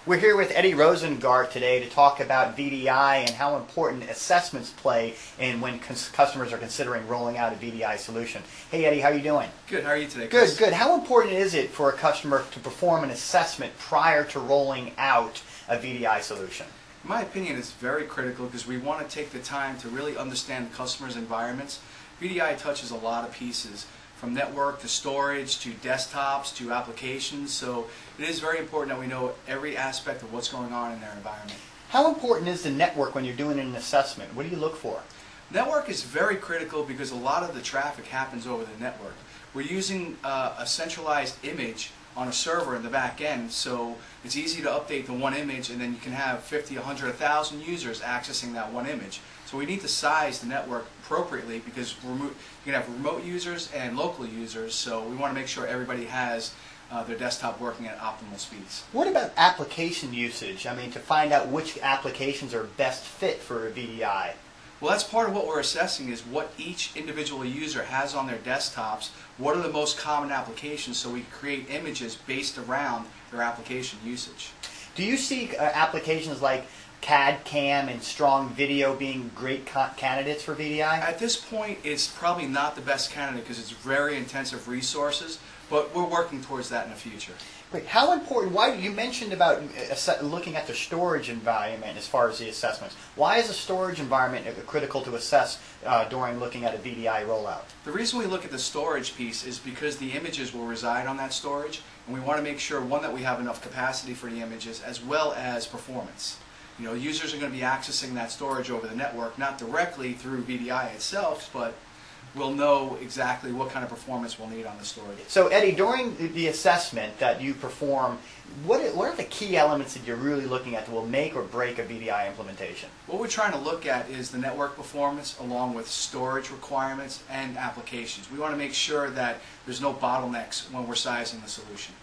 We're here with Eddie Rosengard today to talk about VDI and how important assessments play in when customers are considering rolling out a VDI solution. Hey Eddie, how are you doing? Good, how are you today, Chris? Good. How important is it for a customer to perform an assessment prior to rolling out a VDI solution? In my opinion, it's very critical because we want to take the time to really understand the customer's environments. VDI touches a lot of pieces, from network to storage to desktops to applications, so it is very important that we know every aspect of what's going on in their environment. How important is the network when you're doing an assessment? What do you look for? Network is very critical because a lot of the traffic happens over the network. We're using a centralized image on a server in the back end, so it's easy to update the one image and then you can have 50, 100, 1,000 users accessing that one image. So we need to size the network appropriately because you can have remote users and local users, so we want to make sure everybody has their desktop working at optimal speeds. What about application usage? I mean, to find out which applications are best fit for a VDI. Well, that's part of what we're assessing is what each individual user has on their desktops, what are the most common applications, so we create images based around their application usage. Do you see applications like CAD, CAM, and strong video being great candidates for VDI? At this point, it's probably not the best candidate because it's very intensive resources, but we're working towards that in the future. Great. How important, why you mentioned about looking at the storage environment as far as the assessments. Why is a storage environment critical to assess during looking at a VDI rollout? The reason we look at the storage piece is because the images will reside on that storage, and we want to make sure, one, that we have enough capacity for the images as well as performance. You know, users are going to be accessing that storage over the network, not directly through VDI itself, but we'll know exactly what kind of performance we'll need on the storage. So Eddie, during the assessment that you perform, what are the key elements that you're really looking at that will make or break a VDI implementation? What we're trying to look at is the network performance along with storage requirements and applications. We want to make sure that there's no bottlenecks when we're sizing the solution.